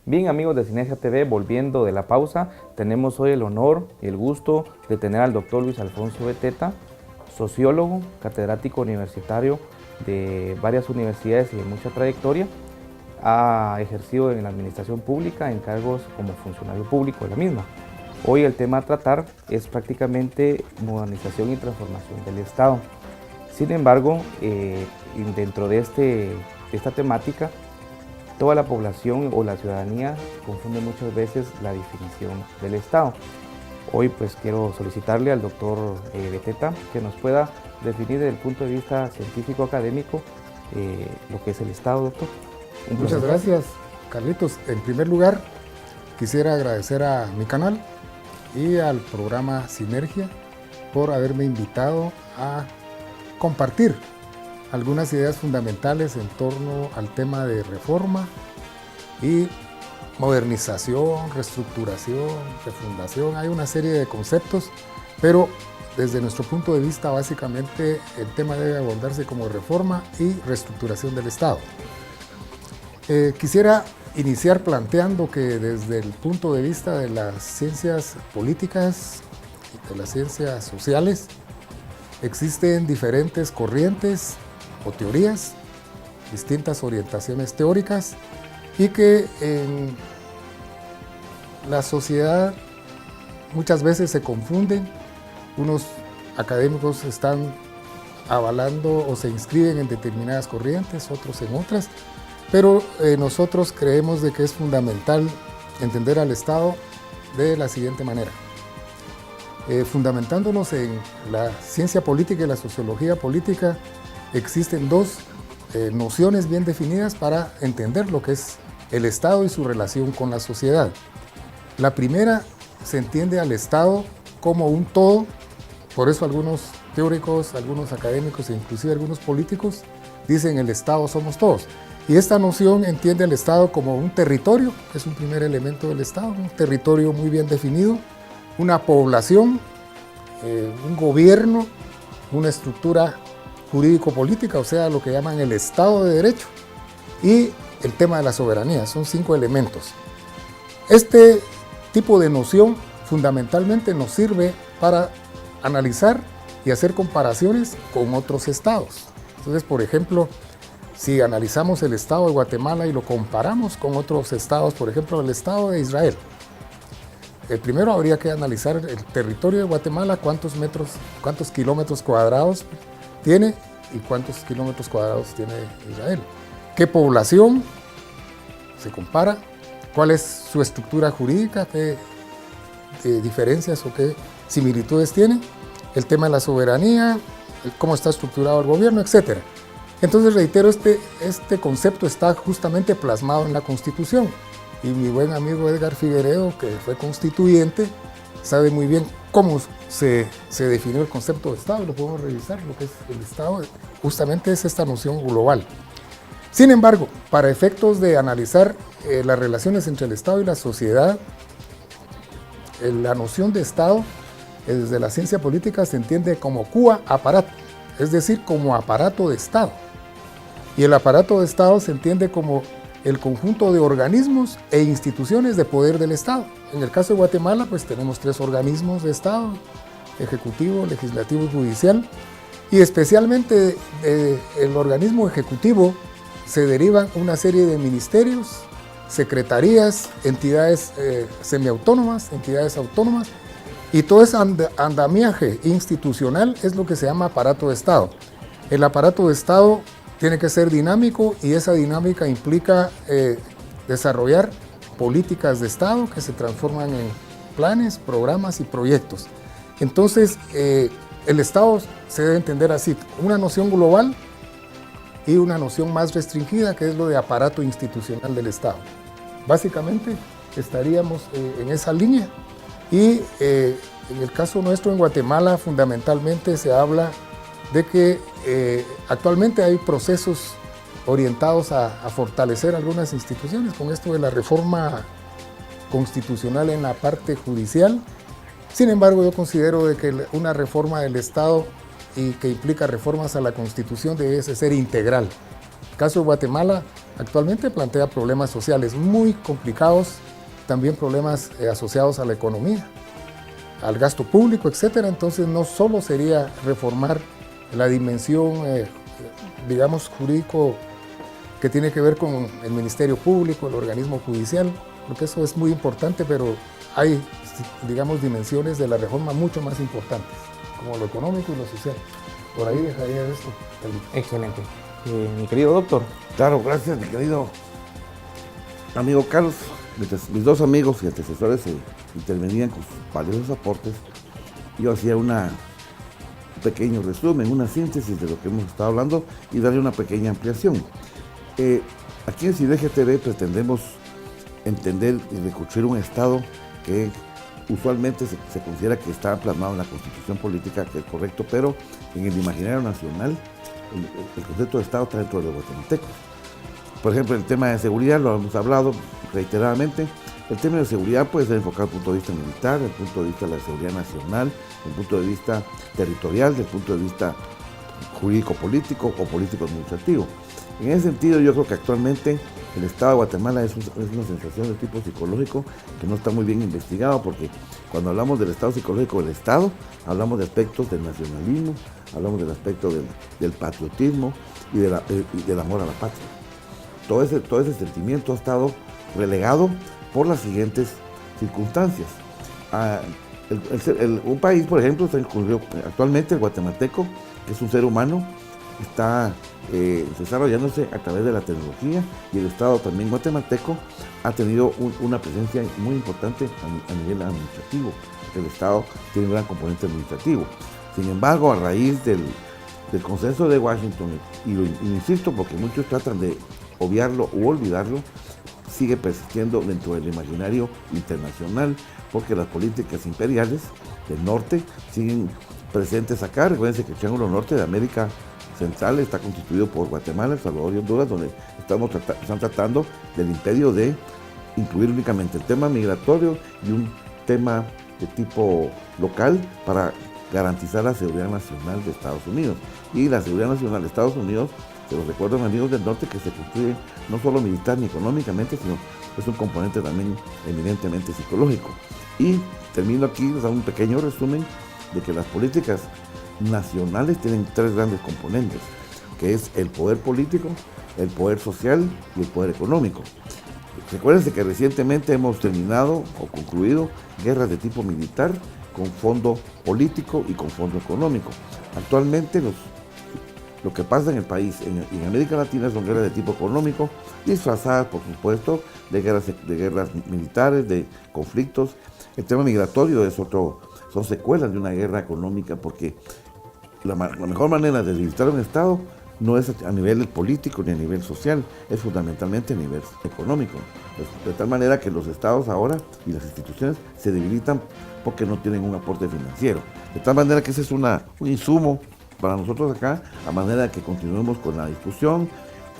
Bien, amigos de Sinergia TV, volviendo de la pausa, tenemos hoy el honor y el gusto de tener al doctor Luis Alfonso Beteta, sociólogo, catedrático universitario de varias universidades y de mucha trayectoria. Ha ejercido en la administración pública en cargos como funcionario público de la misma. Hoy el tema a tratar es prácticamente modernización y transformación del Estado. Sin embargo, dentro de esta temática, toda la población o la ciudadanía confunde muchas veces la definición del Estado. Hoy pues quiero solicitarle al doctor Beteta que nos pueda definir desde el punto de vista científico académico lo que es el Estado, doctor. Muchas gracias, Carlitos. En primer lugar, quisiera agradecer a mi canal y al programa Sinergia por haberme invitado a compartir algunas ideas fundamentales en torno al tema de reforma y modernización, reestructuración, refundación. Hay una serie de conceptos, pero desde nuestro punto de vista, básicamente, el tema debe abordarse como reforma y reestructuración del Estado. Quisiera iniciar planteando que desde el punto de vista de las ciencias políticas y de las ciencias sociales, existen diferentes corrientes o teorías, distintas orientaciones teóricas, y que en la sociedad muchas veces se confunden. Unos académicos están avalando o se inscriben en determinadas corrientes, otros en otras, pero nosotros creemos de que es fundamental entender al Estado de la siguiente manera. Fundamentándonos en la ciencia política y la sociología política, existen dos nociones bien definidas para entender lo que es el Estado y su relación con la sociedad. La primera, se entiende al Estado como un todo, por eso algunos teóricos, algunos académicos e inclusive algunos políticos dicen el Estado somos todos. Y esta noción entiende al Estado como un territorio, que es un primer elemento del Estado, un territorio muy bien definido, una población, un gobierno, una estructura jurídico-política, o sea, lo que llaman el Estado de Derecho, y el tema de la soberanía. Son 5 elementos. Este tipo de noción fundamentalmente nos sirve para analizar y hacer comparaciones con otros estados. Entonces, por ejemplo, si analizamos el Estado de Guatemala y lo comparamos con otros estados, por ejemplo, el Estado de Israel, primero habría que analizar el territorio de Guatemala, cuántos kilómetros cuadrados tiene y cuántos kilómetros cuadrados tiene Israel. ¿Qué población se compara? ¿Cuál es su estructura jurídica? ¿Qué diferencias o qué similitudes tiene? El tema de la soberanía, cómo está estructurado el gobierno, etc. Entonces, reitero, este concepto está justamente plasmado en la Constitución. Y mi buen amigo Edgar Figueredo, que fue constituyente, sabe muy bien cómo se definió el concepto de Estado, lo podemos revisar, lo que es el Estado, justamente es esta noción global. Sin embargo, para efectos de analizar las relaciones entre el Estado y la sociedad, la noción de Estado, desde la ciencia política, se entiende como QA aparato, es decir, como aparato de Estado. Y el aparato de Estado se entiende como el conjunto de organismos e instituciones de poder del Estado. En el caso de Guatemala, pues tenemos 3 organismos de Estado: ejecutivo, legislativo y judicial. Y especialmente el organismo ejecutivo se derivan una serie de ministerios, secretarías, entidades semiautónomas, entidades autónomas, y todo ese andamiaje institucional es lo que se llama aparato de Estado. El aparato de Estado tiene que ser dinámico y esa dinámica implica desarrollar políticas de Estado que se transforman en planes, programas y proyectos. Entonces, el Estado se debe entender así: una noción global y una noción más restringida, que es lo de aparato institucional del Estado. Básicamente estaríamos en esa línea, y en el caso nuestro en Guatemala fundamentalmente se habla de que actualmente hay procesos orientados a fortalecer algunas instituciones con esto de la reforma constitucional en la parte judicial. Sin embargo, yo considero de que una reforma del Estado y que implica reformas a la Constitución debe ser integral. El caso de Guatemala actualmente plantea problemas sociales muy complicados, también problemas asociados a la economía, al gasto público, etcétera. Entonces no solo sería reformar la dimensión, digamos, jurídico que tiene que ver con el Ministerio Público, el organismo judicial, porque eso es muy importante, pero hay, digamos, dimensiones de la reforma mucho más importantes, como lo económico y lo social. Por ahí dejaría esto. Excelente. Mi querido doctor. Claro, gracias, mi querido amigo Carlos. Mientras mis dos amigos y antecesores intervenían con sus valiosos aportes, yo hacía un pequeño resumen, una síntesis de lo que hemos estado hablando y darle una pequeña ampliación. Aquí en Sinergia TV pretendemos entender y reconstruir un Estado que usualmente se considera que está plasmado en la Constitución política, que es correcto, pero en el imaginario nacional el concepto de Estado está dentro de los guatemaltecos. Por ejemplo, el tema de seguridad lo hemos hablado reiteradamente. El tema de seguridad puede ser enfocado desde el punto de vista militar, desde el punto de vista de la seguridad nacional, desde el punto de vista territorial, desde el punto de vista jurídico-político o político-administrativo. En ese sentido, yo creo que actualmente el Estado de Guatemala es una sensación de tipo psicológico que no está muy bien investigado, porque cuando hablamos del estado psicológico del Estado, hablamos de aspectos del nacionalismo, hablamos del aspecto del patriotismo y del amor a la patria. Todo ese sentimiento ha estado relegado por las siguientes circunstancias. Un país, por ejemplo, actualmente el guatemalteco, que es un ser humano, está desarrollándose a través de la tecnología, y el Estado también guatemalteco ha tenido una presencia muy importante a nivel administrativo. El Estado tiene un gran componente administrativo. Sin embargo, a raíz del consenso de Washington, y lo insisto porque muchos tratan de obviarlo u olvidarlo, sigue persistiendo dentro del imaginario internacional, porque las políticas imperiales del norte siguen presentes acá. Recuerden que el Triángulo Norte de América Central está constituido por Guatemala, El Salvador y Honduras, donde están tratando del imperio de incluir únicamente el tema migratorio y un tema de tipo local para garantizar la seguridad nacional de Estados Unidos. Y la seguridad nacional de Estados Unidos, se los recuerdo, amigos del norte, que se construye no solo militar ni económicamente, sino es un componente también eminentemente psicológico. Y termino aquí, les hago un pequeño resumen de que las políticas nacionales tienen tres grandes componentes, que es el poder político, el poder social y el poder económico. Recuérdense que recientemente hemos terminado o concluido guerras de tipo militar con fondo político y con fondo económico. Actualmente lo que pasa en el país, en América Latina, son guerras de tipo económico, disfrazadas, por supuesto, de guerras militares, de conflictos. El tema migratorio son secuelas de una guerra económica, porque la mejor manera de debilitar un Estado no es a nivel político ni a nivel social, es fundamentalmente a nivel económico. De tal manera que los Estados ahora y las instituciones se debilitan porque no tienen un aporte financiero. De tal manera que ese es un insumo para nosotros acá, a manera que continuemos con la discusión,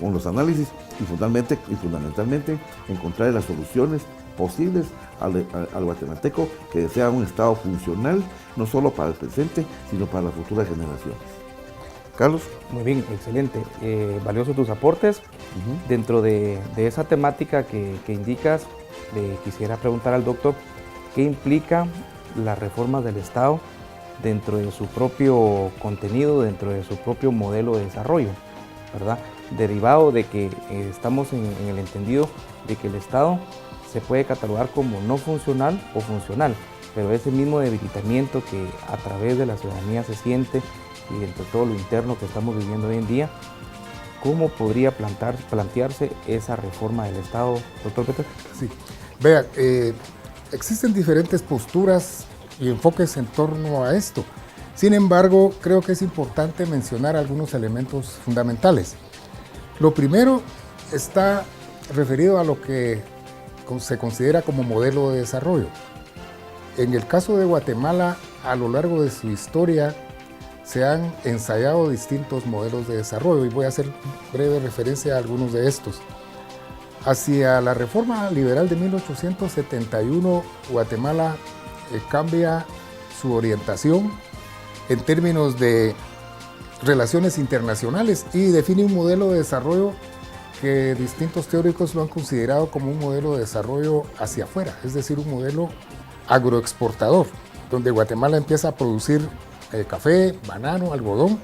con los análisis y fundamentalmente encontrar las soluciones posibles al guatemalteco que desea un Estado funcional, no solo para el presente, sino para las futuras generaciones. Carlos. Muy bien, excelente. Valiosos tus aportes. Dentro de esa temática que indicas, quisiera preguntar al doctor, ¿qué implica las reformas del Estado dentro de su propio contenido, dentro de su propio modelo de desarrollo, ¿verdad? Derivado de que estamos en el entendido de que el Estado se puede catalogar como no funcional o funcional, pero ese mismo debilitamiento que a través de la ciudadanía se siente y entre todo lo interno que estamos viviendo hoy en día, ¿cómo podría plantearse esa reforma del Estado, doctor Peter? Sí, vea, existen diferentes posturas y enfoques en torno a esto. Sin embargo, creo que es importante mencionar algunos elementos fundamentales. Lo primero está referido a lo que se considera como modelo de desarrollo. En el caso de Guatemala, a lo largo de su historia, se han ensayado distintos modelos de desarrollo, y voy a hacer breve referencia a algunos de estos. Hacia la reforma liberal de 1871, Guatemala cambia su orientación en términos de relaciones internacionales y define un modelo de desarrollo que distintos teóricos lo han considerado como un modelo de desarrollo hacia afuera, es decir, un modelo agroexportador, donde Guatemala empieza a producir café, banano, algodón,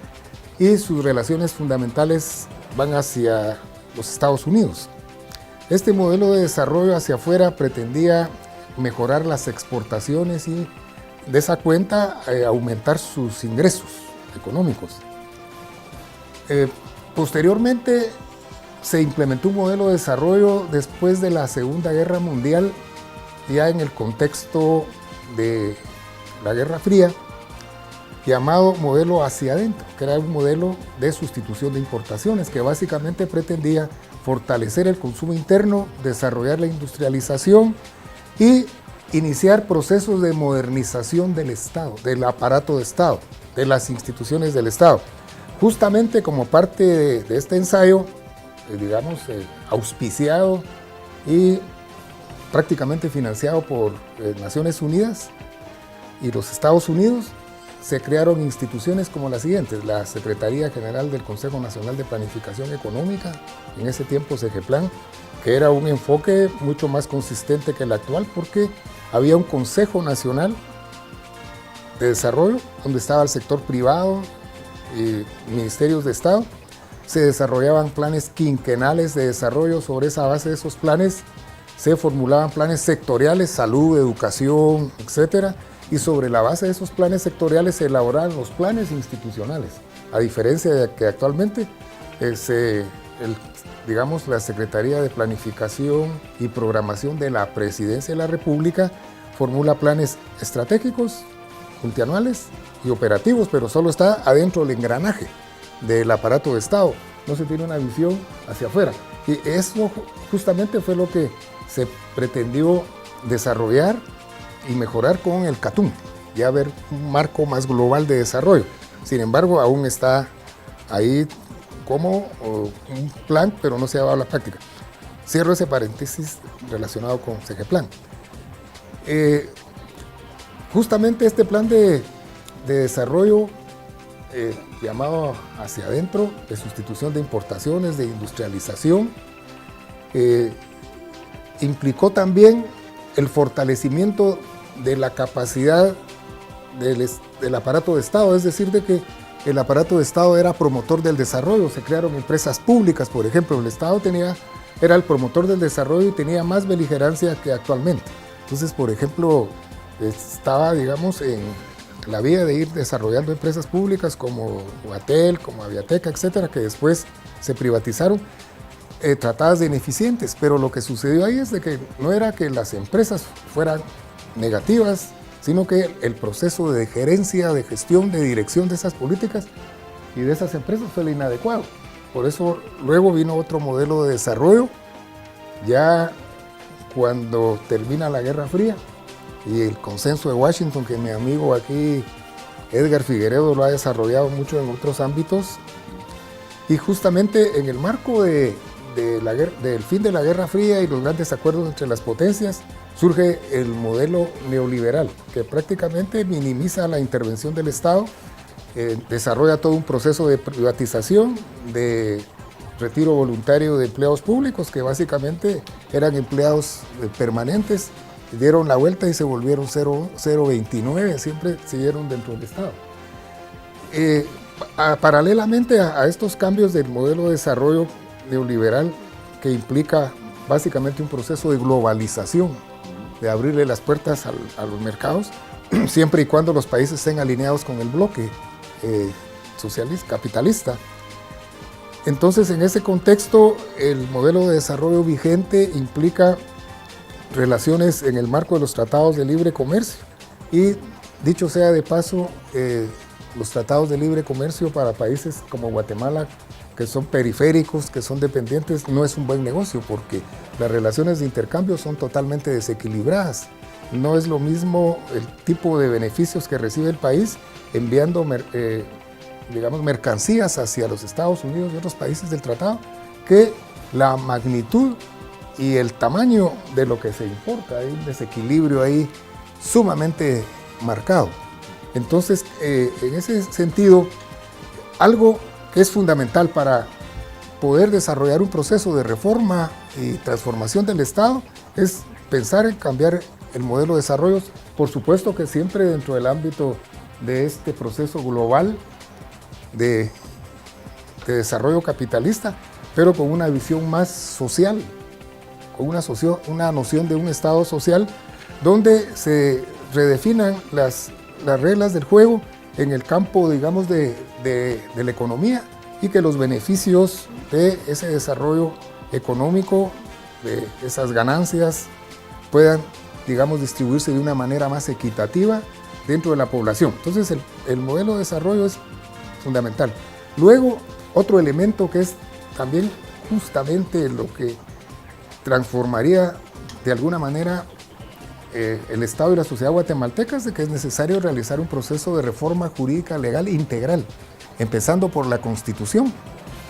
y sus relaciones fundamentales van hacia los Estados Unidos. Este modelo de desarrollo hacia afuera pretendía mejorar las exportaciones y de esa cuenta aumentar sus ingresos económicos. Posteriormente se implementó un modelo de desarrollo después de la Segunda Guerra Mundial, ya en el contexto de la Guerra Fría, llamado modelo hacia adentro, que era un modelo de sustitución de importaciones que básicamente pretendía fortalecer el consumo interno, desarrollar la industrialización y iniciar procesos de modernización del Estado, del aparato de Estado, de las instituciones del Estado. Justamente como parte de este ensayo, digamos, auspiciado y prácticamente financiado por Naciones Unidas y los Estados Unidos, se crearon instituciones como las siguientes: la Secretaría General del Consejo Nacional de Planificación Económica, en ese tiempo CEGEPLAN, que era un enfoque mucho más consistente que el actual porque había un Consejo Nacional de Desarrollo donde estaba el sector privado y ministerios de Estado. Se desarrollaban planes quinquenales de desarrollo. Sobre esa base de esos planes se formulaban planes sectoriales, salud, educación, etcétera, y sobre la base de esos planes sectoriales se elaboraban los planes institucionales, a diferencia de que actualmente digamos, la Secretaría de Planificación y Programación de la Presidencia de la República formula planes estratégicos, multianuales y operativos, pero solo está adentro del engranaje del aparato de Estado, no se tiene una visión hacia afuera. Y eso justamente fue lo que se pretendió desarrollar y mejorar con el CATUM, ya ver un marco más global de desarrollo. Sin embargo, aún está ahí como un plan, pero no se ha dado a la práctica. Cierro ese paréntesis relacionado con CEGEPLAN. Justamente este plan de desarrollo llamado hacia adentro, de sustitución de importaciones, de industrialización, implicó también el fortalecimiento de la capacidad del aparato de Estado, es decir, de que el aparato de Estado era promotor del desarrollo. Se crearon empresas públicas, por ejemplo, el Estado era el promotor del desarrollo y tenía más beligerancia que actualmente. Entonces, por ejemplo, estaba, digamos, en la vía de ir desarrollando empresas públicas como Guatel, como Aviateca, etcétera, que después se privatizaron, tratadas de ineficientes. Pero lo que sucedió ahí es de que no era que las empresas fueran negativas, sino que el proceso de gerencia, de gestión, de dirección de esas políticas y de esas empresas fue el inadecuado. Por eso luego vino otro modelo de desarrollo, ya cuando termina la Guerra Fría y el consenso de Washington, que mi amigo aquí Edgar Figueredo lo ha desarrollado mucho en otros ámbitos, y justamente en el marco del fin de la Guerra Fría y los grandes acuerdos entre las potencias, surge el modelo neoliberal, que prácticamente minimiza la intervención del Estado, desarrolla todo un proceso de privatización, de retiro voluntario de empleados públicos, que básicamente eran empleados permanentes, dieron la vuelta y se volvieron 0.29, siempre siguieron dentro del Estado. Paralelamente a estos cambios del modelo de desarrollo neoliberal, que implica básicamente un proceso de globalización, de abrirle las puertas a los mercados, siempre y cuando los países estén alineados con el bloque socialista, capitalista. Entonces, en ese contexto, el modelo de desarrollo vigente implica relaciones en el marco de los tratados de libre comercio. Y, dicho sea de paso, los tratados de libre comercio para países como Guatemala, que son periféricos, que son dependientes, no es un buen negocio porque las relaciones de intercambio son totalmente desequilibradas. No es lo mismo el tipo de beneficios que recibe el país enviando digamos, mercancías hacia los Estados Unidos y otros países del tratado, que la magnitud y el tamaño de lo que se importa. Hay un desequilibrio ahí sumamente marcado. Entonces, en ese sentido, algo que es fundamental para poder desarrollar un proceso de reforma y transformación del Estado es pensar en cambiar el modelo de desarrollo, por supuesto que siempre dentro del ámbito de este proceso global de desarrollo capitalista, pero con una visión más social, con una noción de un Estado social donde se redefinan las reglas del juego en el campo, digamos, de la economía, y que los beneficios de ese desarrollo económico, de esas ganancias, puedan, digamos, distribuirse de una manera más equitativa dentro de la población. Entonces el modelo de desarrollo es fundamental. Luego, otro elemento que es también justamente lo que transformaría de alguna manera el Estado y la sociedad guatemalteca, es de que es necesario realizar un proceso de reforma jurídica legal integral, empezando por la Constitución,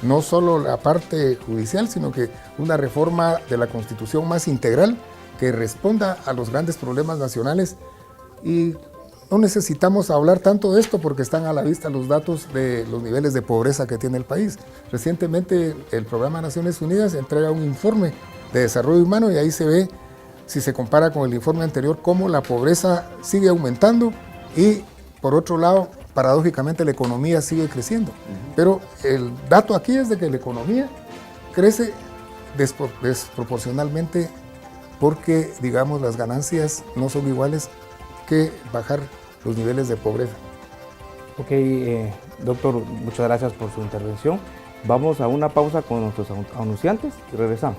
no solo la parte judicial, sino que una reforma de la Constitución más integral que responda a los grandes problemas nacionales. Y no necesitamos hablar tanto de esto porque están a la vista los datos de los niveles de pobreza que tiene el país. Recientemente el Programa de Naciones Unidas entrega un informe de desarrollo humano y ahí se ve, si se compara con el informe anterior, cómo la pobreza sigue aumentando y, por otro lado, paradójicamente la economía sigue creciendo. Pero el dato aquí es de que la economía crece desproporcionalmente porque, digamos, las ganancias no son iguales que bajar los niveles de pobreza. Ok, doctor, muchas gracias por su intervención. Vamos a una pausa con nuestros anunciantes y regresamos.